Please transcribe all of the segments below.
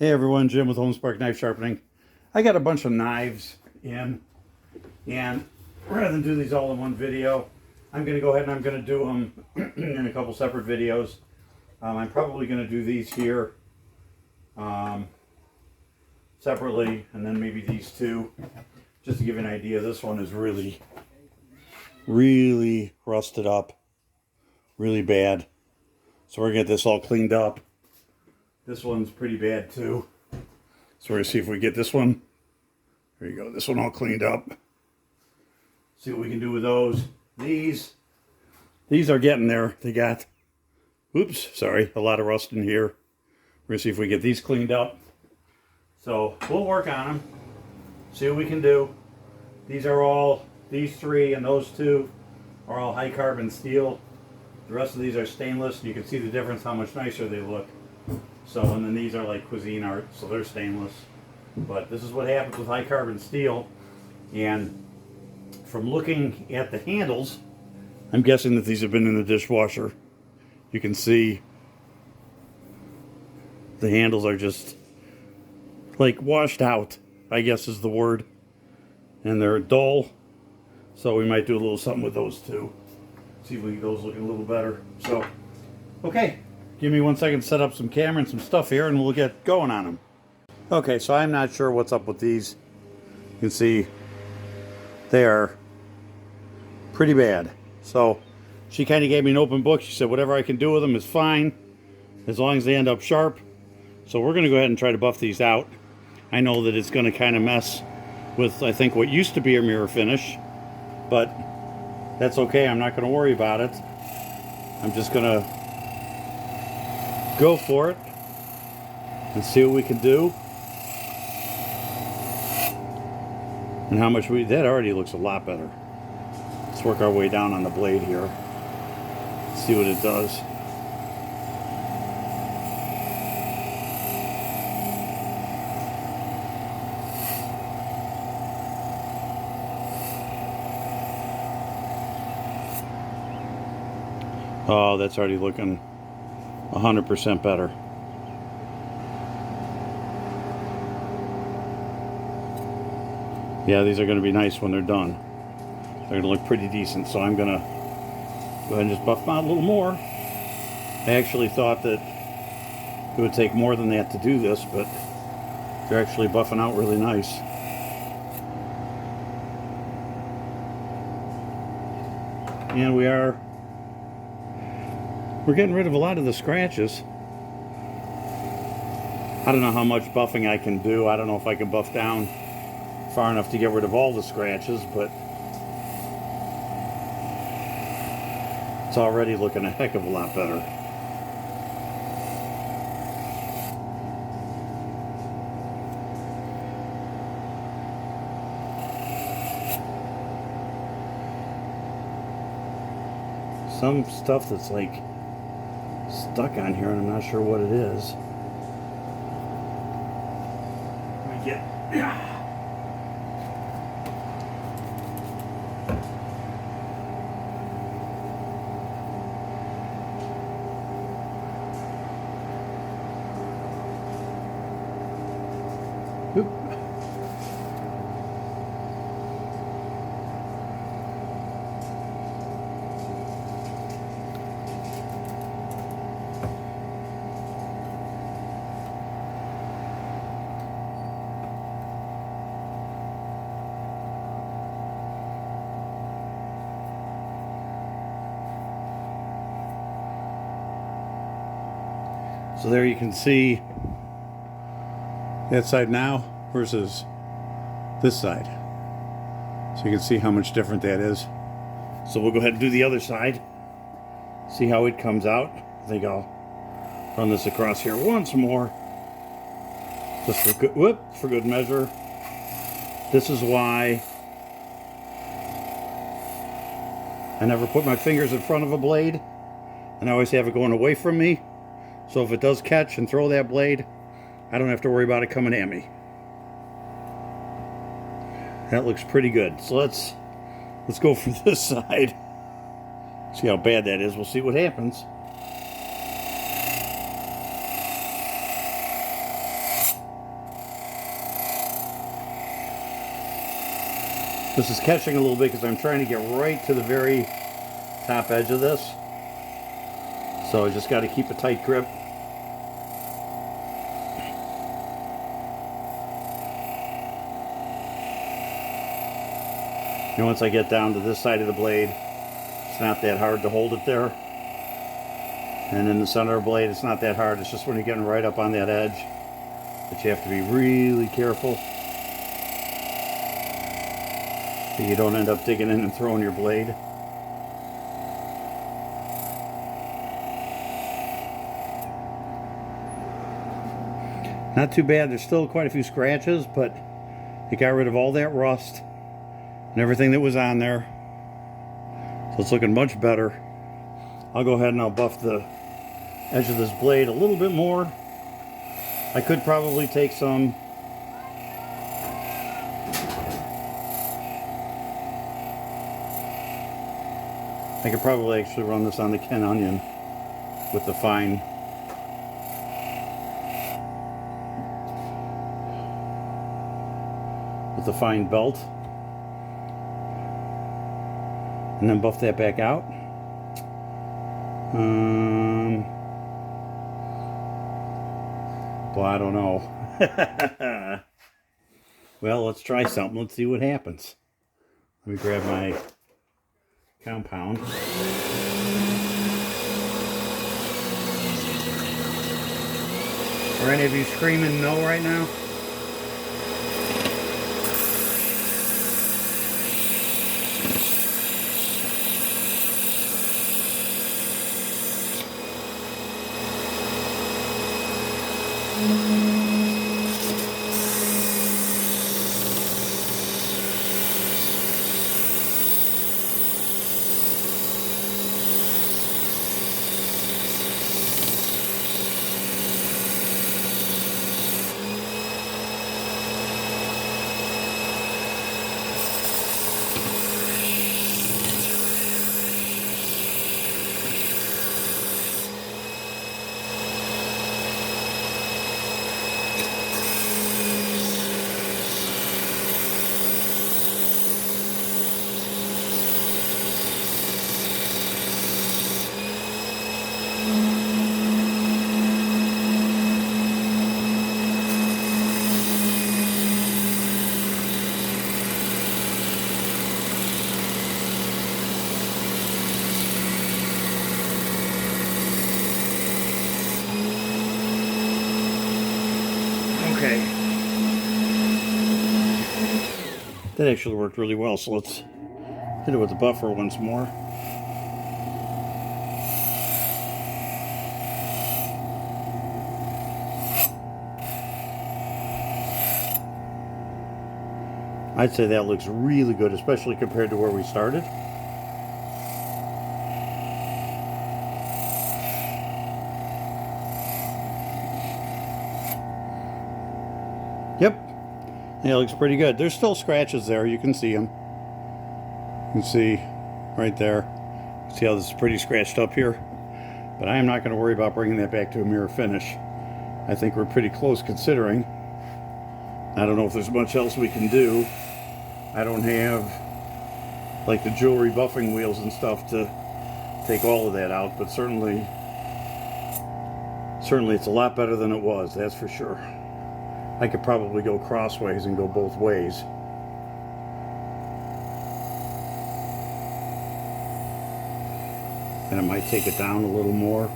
Hey everyone, Jim with Homespark Knife Sharpening. I got a bunch of knives in, and rather than do these all in one video, I'm going to go ahead and I'm going to do them in a couple separate videos. I'm probably going to do these here separately, and then maybe these two, just to give you an idea. This one is really rusted up, really bad. So we're going to get this all cleaned up. This one's pretty bad too. So we're going to see if we get this one. There you go. This one all cleaned up. See what we can do with those. These are getting there. They got, oops, sorry, a lot of rust in here. We're going to see if we get these cleaned up. So we'll work on them. See what we can do. These are all, these three and those two are all high carbon steel. The rest of these are stainless. You can see the difference how much nicer they look. So, and then these are like cuisine art, so they're stainless. But this is what happens with high carbon steel. And from looking at the handles, I'm guessing that these have been in the dishwasher. You can see the handles are just like washed out, I guess is the word. And they're dull. So we might do a little something with those too. See if we get those looking a little better. So, okay. Give me 1 second to set up some camera and some stuff here, and we'll get going on them. Okay, so I'm not sure what's up with these. You can see they are pretty bad. So she kind of gave me an open book. She said whatever I can do with them is fine, as long as they end up sharp. So we're going to go ahead and try to buff these out. I know that it's going to kind of mess with, I think, what used to be a mirror finish, but that's okay. I'm not going to worry about it. I'm just going to go for it and see what we can do, and how much that already looks a lot better. Let's work our way down on the blade here, see what it does. Oh, that's already looking 100% better. Yeah, these are going to be nice when they're done. They're going to look pretty decent, so I'm going to go ahead and just buff them out a little more. I actually thought that it would take more than that to do this, but they're actually buffing out really nice. And we're getting rid of a lot of the scratches. I don't know how much buffing I can do. I don't know if I can buff down far enough to get rid of all the scratches, but it's already looking a heck of a lot better. Some stuff that's like stuck on here, and I'm not sure what it is. Let me get. Oop. So there you can see that side now versus this side. So you can see how much different that is. So we'll go ahead and do the other side. See how it comes out. I think I'll run this across here once more. Just for good measure. This is why I never put my fingers in front of a blade, and I always have it going away from me. So if it does catch and throw that blade, I don't have to worry about it coming at me. That looks pretty good. So let's go from this side. See how bad that is. We'll see what happens. This is catching a little bit because I'm trying to get right to the very top edge of this. So I just got to keep a tight grip. And once I get down to this side of the blade, it's not that hard to hold it there. And in the center of the blade, it's not that hard. It's just when you're getting right up on that edge that you have to be really careful that you don't end up digging in and throwing your blade. Not too bad. There's still quite a few scratches, but it got rid of all that rust and everything that was on there. So it's looking much better. I'll go ahead and I'll buff the edge of this blade a little bit more. I could probably take some actually run this on the Ken Onion with the fine belt, and then buff that back out. Well, I don't know. Well, let's try something. Let's see what happens. Let me grab my compound. Are any of you screaming no right now? Okay. That actually worked really well, so let's hit it with the buffer once more. I'd say that looks really good, especially compared to where we started. Yep, yeah, it looks pretty good. There's still scratches there, you can see them. You can see right there. See how this is pretty scratched up here? But I am not going to worry about bringing that back to a mirror finish. I think we're pretty close considering. I don't know if there's much else we can do. I don't have like the jewelry buffing wheels and stuff to take all of that out, but certainly it's a lot better than it was, that's for sure. I could probably go crossways and go both ways. And it might take it down a little more.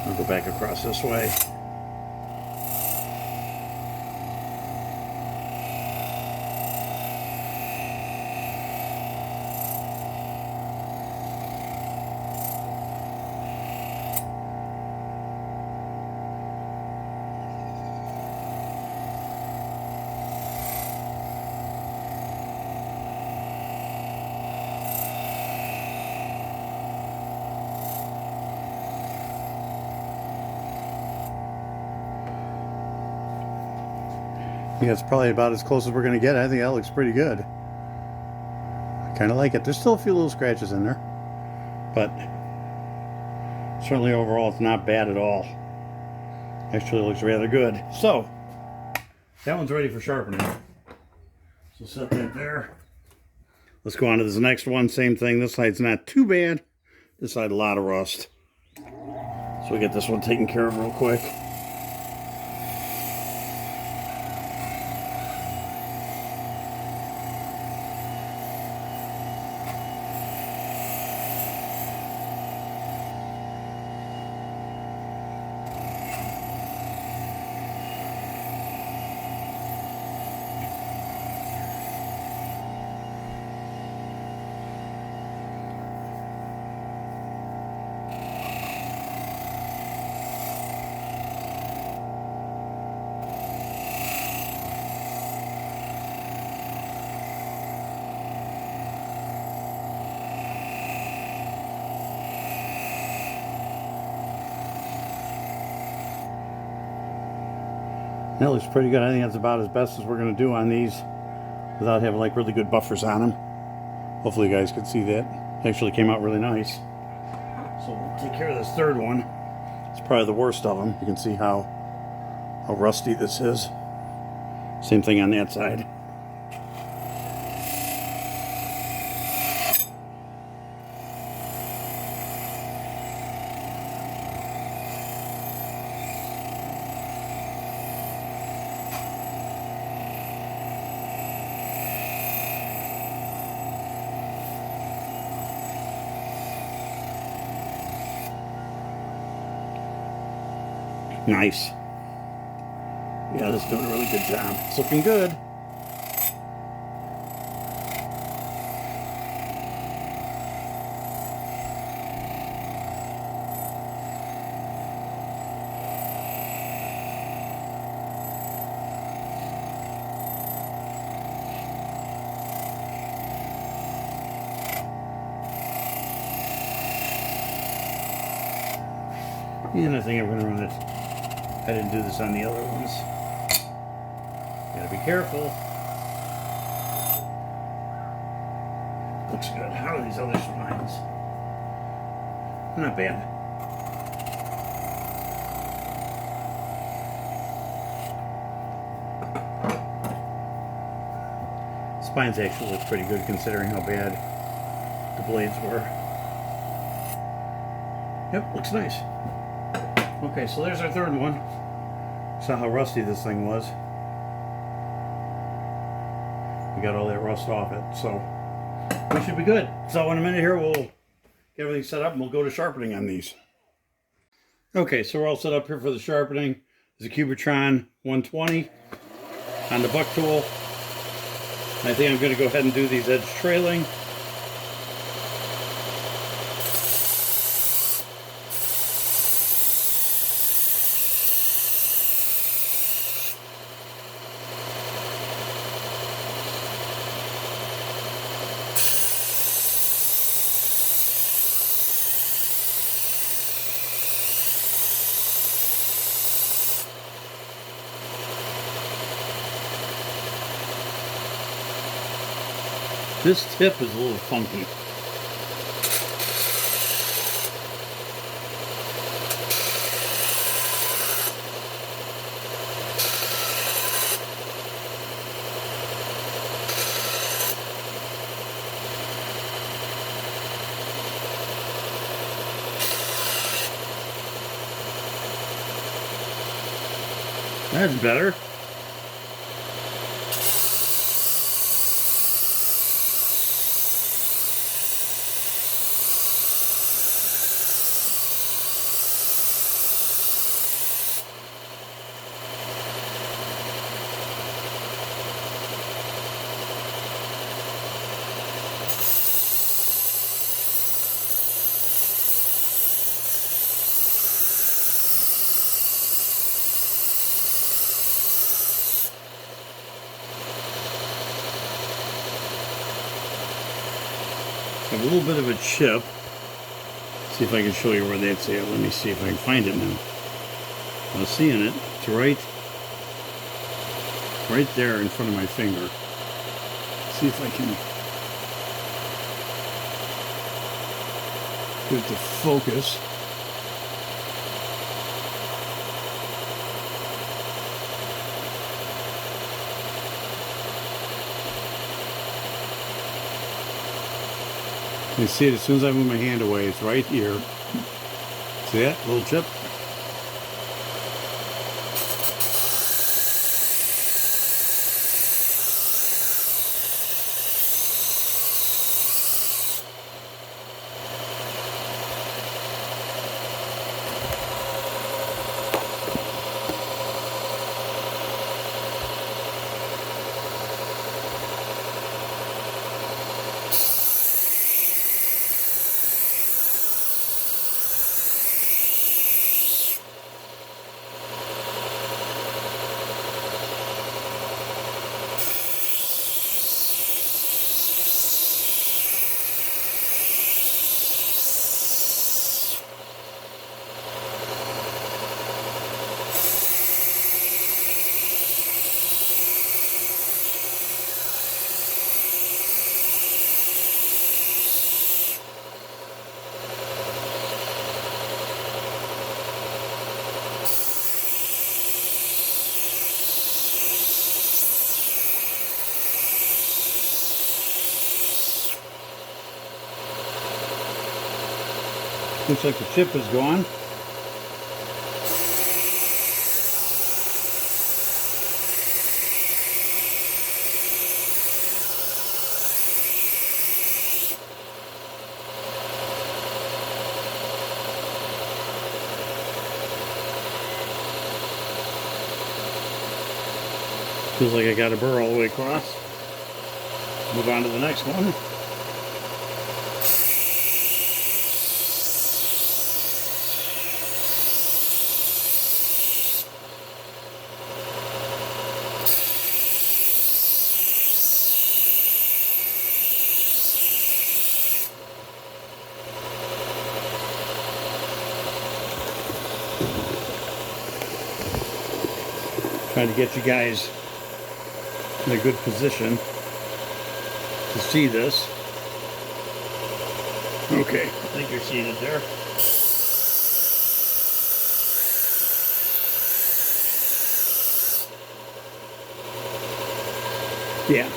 I'll go back across this way. Yeah, it's probably about as close as we're going to get. I think that looks pretty good. I kind of like it. There's still a few little scratches in there. but certainly overall it's not bad at all. Actually looks rather good. So that one's ready for sharpening. So set that there. Let's go on to this next one. Same thing. This side's not too bad. This side, a lot of rust. So we get this one taken care of real quick. That looks pretty good. I think that's about as best as we're going to do on these without having like really good buffers on them. Hopefully you guys can see that. It actually came out really nice. So we'll take care of this third one. It's probably the worst of them. You can see how rusty this is. Same thing on that side. Nice. Yeah, this is doing a really good job. It's looking good. And I think I'm going to run it. I didn't do this on the other ones. Gotta be careful. Looks good. How are these other spines? Not bad. Spines actually look pretty good considering how bad the blades were. Yep, looks nice. Okay, so there's our third one. Saw how rusty this thing was. We got all that rust off it, so we should be good. So in a minute here, we'll get everything set up and we'll go to sharpening on these. Okay, so we're all set up here for the sharpening. There's a Cubitron 120 on the buck tool. I think I'm going to go ahead and do these edge trailing. This tip is a little funky. That's better. A little bit of a chip. See if I can show you where that's at. Let me see if I can find it now. I was seeing it. It's right there in front of my finger. See if I can. Get it to focus. You see it as soon as I move my hand away, it's right here. See that little chip? Looks like the chip is gone. Feels like I got a burr all the way across. Move on to the next one. Trying to get you guys in a good position to see this. Okay, I think you're seeing it there. Yeah.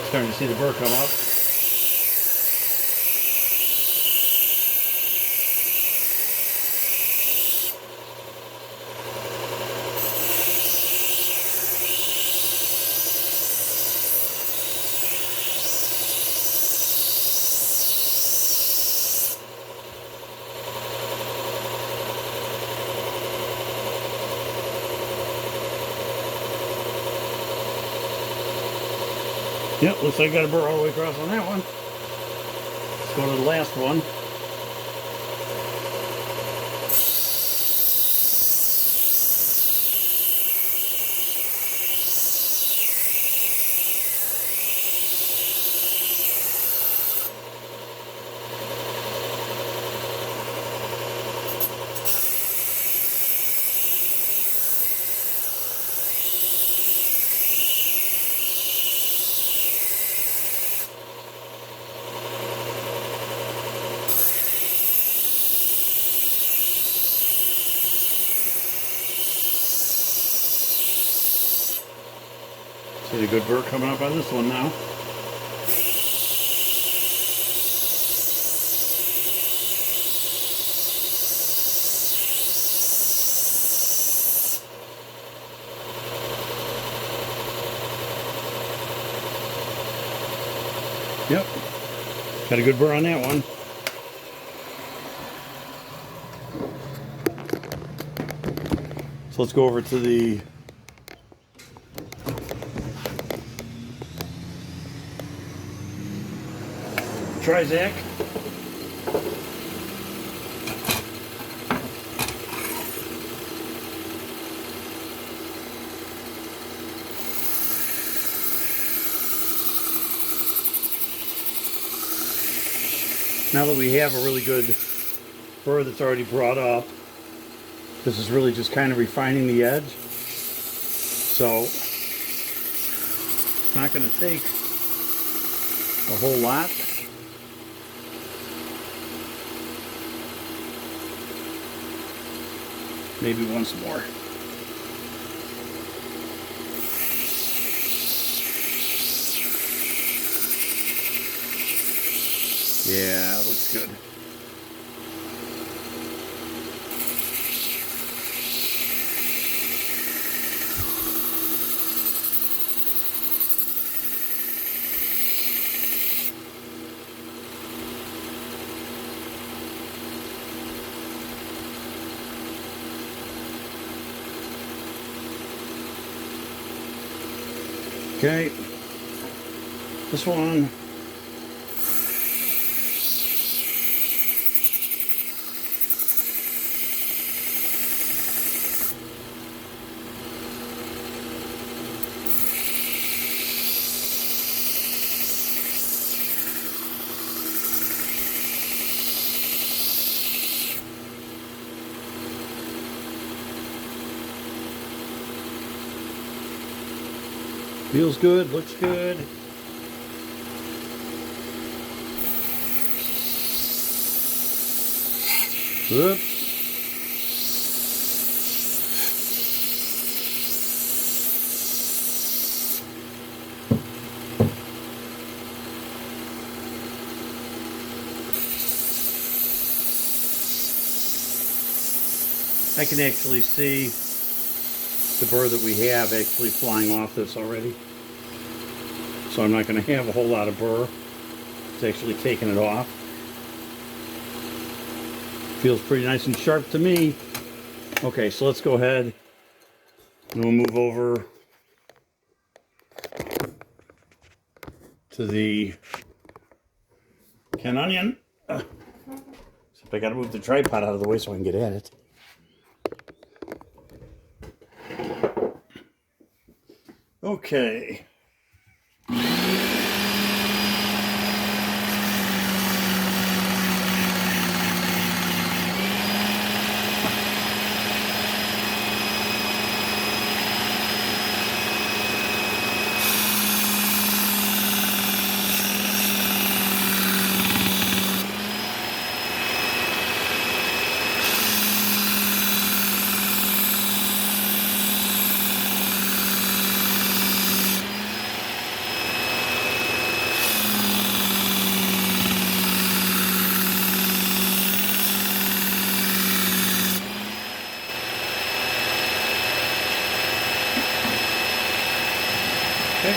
Starting to see the burr come up. Yep, looks like I got a burr all the way across on that one. Let's go to the last one. See a good burr coming up on this one now. Yep, got a good burr on that one. So let's go over to the Trizac. Now that we have a really good burr that's already brought up, This is really just kind of refining the edge. So it's not going to take a whole lot. Maybe once more. Yeah, looks good. Okay, this one. Feels good, looks good. Whoop. I can actually see the burr that we have actually flying off this already. So I'm not going to have a whole lot of burr. It's actually taking it off. Feels pretty nice and sharp to me. Okay, so let's go ahead and we'll move over to the canned onion. Except I got to move the tripod out of the way so I can get at it. Okay. Okay.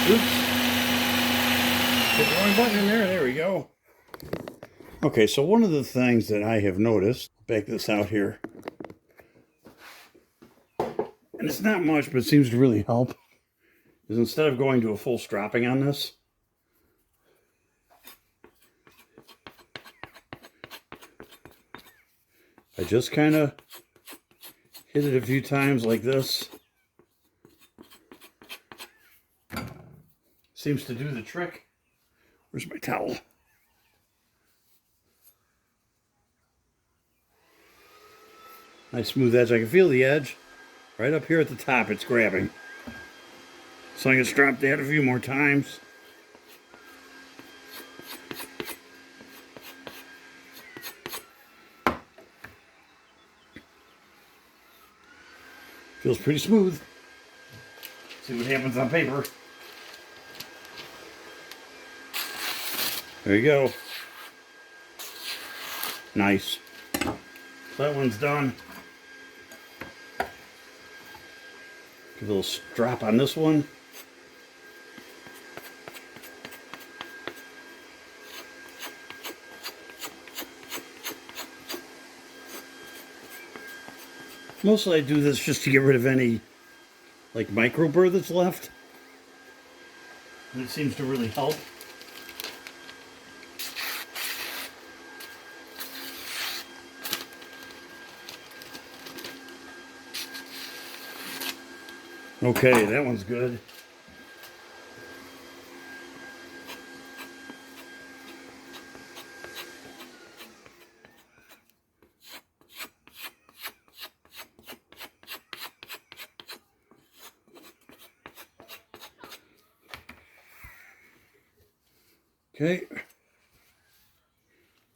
Oops. Hit the wrong button in there. There we go. Okay, so one of the things that I have noticed, back this out here, and it's not much, but it seems to really help, is instead of going to a full stropping on this, I just kind of hit it a few times like this. Seems to do the trick. Where's my towel? Nice smooth edge. I can feel the edge right up here at the top. It's grabbing. So I can strop that a few more times. Feels pretty smooth. See what happens on paper. There you go. Nice. That one's done. Give a little strap on this one. Mostly I do this just to get rid of any like micro burr that's left. And it seems to really help. Okay, that one's good. Okay.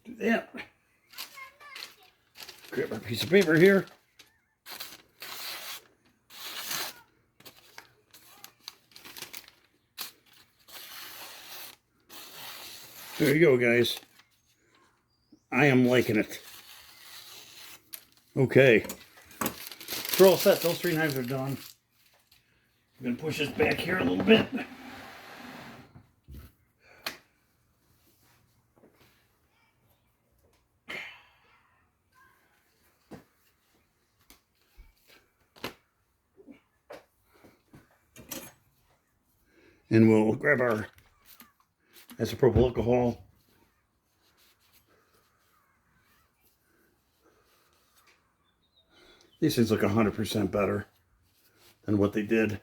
Do that. Grab our piece of paper here. There you go, guys. I am liking it. Okay. We're all set. Those 3 knives are done. I'm going to push this back here a little bit. And we'll grab our isopropyl alcohol. These things look 100% better than what they did.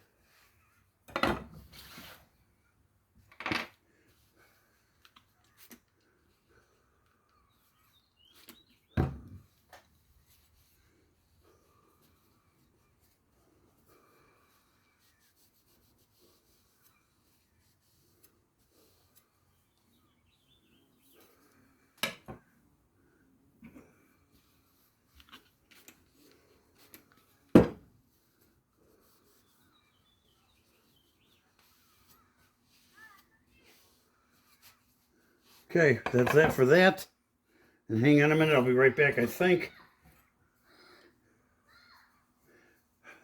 Okay, that's that for that. And hang on a minute, I'll be right back, I think.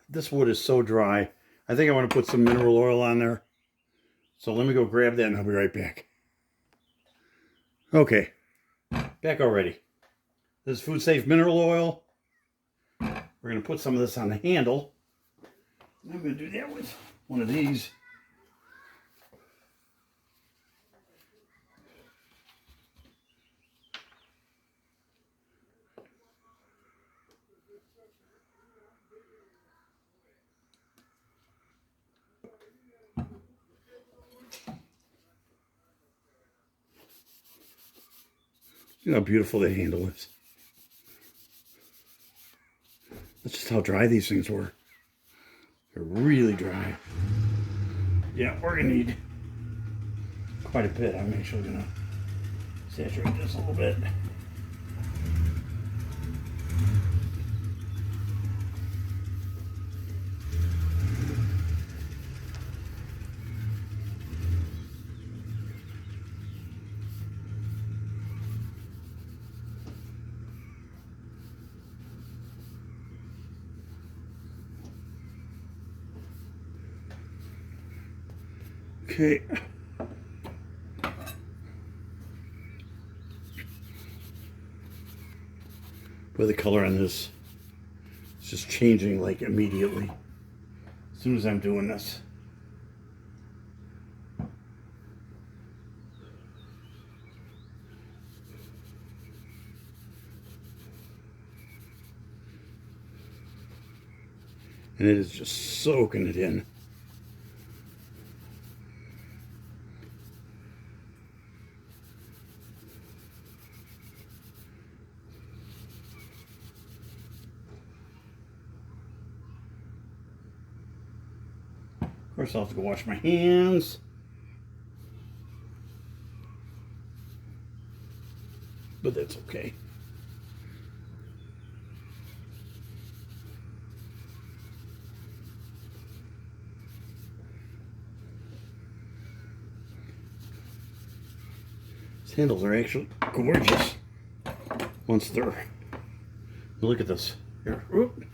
This wood is so dry. I think I want to put some mineral oil on there. So let me go grab that and I'll be right back. Okay, back already. This is food safe mineral oil. We're going to put some of this on the handle. I'm going to do that with one of these. Look how beautiful the handle is. That's just how dry these things were. They're really dry. Yeah, we're going to need quite a bit. I'm actually going to saturate this a little bit. Okay. But the color on this is just changing like immediately as soon as I'm doing this. And it is just soaking it in. Of course, I'll have to go wash my hands. But that's okay. handles are actually gorgeous once they're... Look at this. Here. Whoop.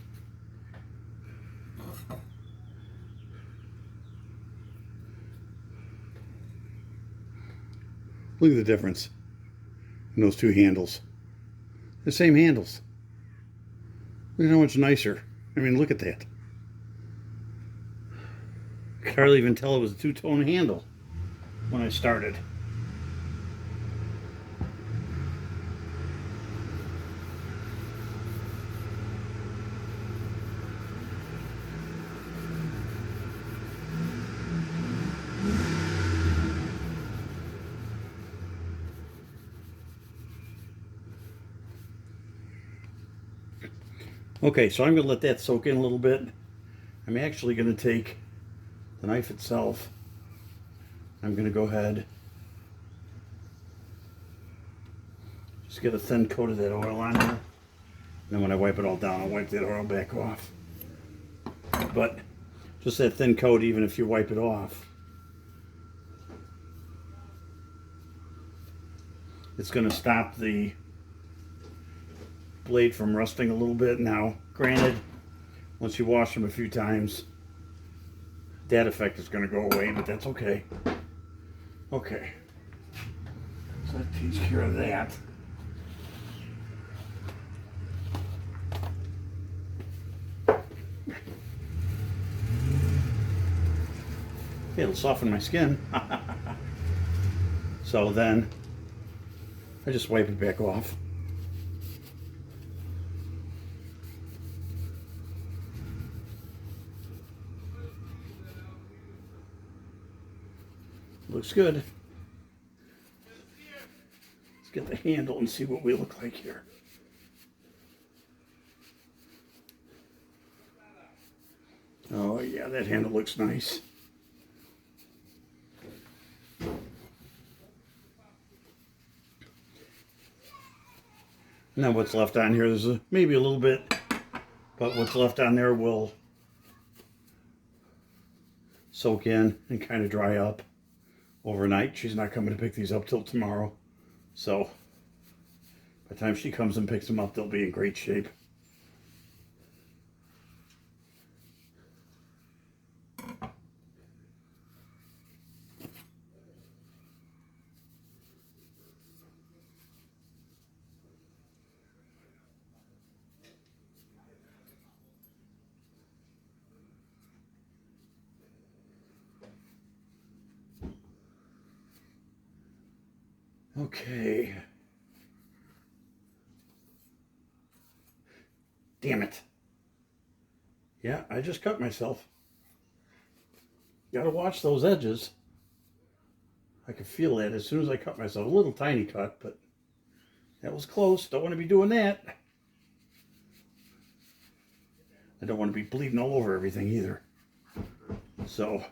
Look at the difference in those two handles. The same handles. Look at how much nicer. I mean, look at that. I could hardly even tell it was a two-tone handle when I started. Okay, so I'm going to let that soak in a little bit. I'm actually going to take the knife itself. I'm going to go ahead, just get a thin coat of that oil on here. And then when I wipe it all down, I'll wipe that oil back off. But just that thin coat, even if you wipe it off, it's going to stop the blade from rusting a little bit. Now, granted, once you wash them a few times, that effect is going to go away, but that's okay. Okay, so that takes care of that. It'll soften my skin. So then I just wipe it back off. Looks good. Let's get the handle and see what we look like here. Oh yeah, that handle looks nice. Now what's left on here, there's maybe a little bit, but what's left on there will soak in and kind of dry up overnight. She's not coming to pick these up till tomorrow, so by the time she comes and picks them up, they'll be in great shape. Okay. Damn it. Yeah, I just cut myself. Gotta watch those edges. I could feel that as soon as I cut myself. A little tiny cut, but that was close. Don't want to be doing that. I don't want to be bleeding all over everything either. So,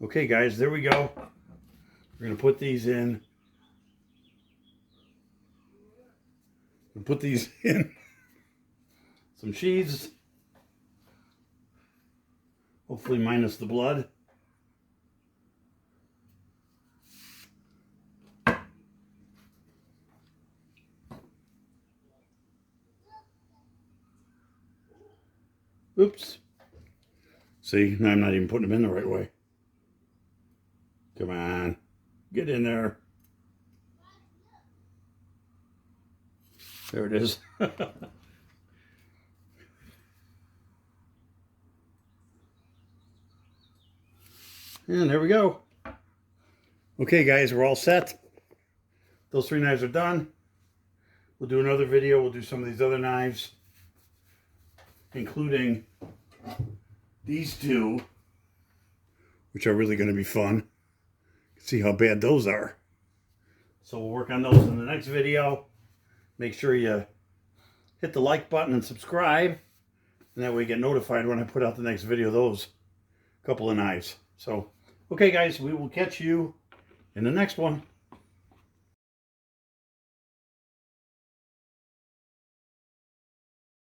okay guys, there we go. We're going to put these in. We'll put these in some sheaths. Hopefully minus the blood. Oops. See, now I'm not even putting them in the right way. Come on. Get in there. There it is. And there we go. Okay guys, we're all set. Those 3 knives are done. We'll do another video. We'll do some of these other knives, including these 2, which are really going to be fun. See how bad those are. So we'll work on those in the next video. Make sure you hit the like button and subscribe, and that way you get notified when I put out the next video of those couple of knives. So, okay guys, we will catch you in the next one.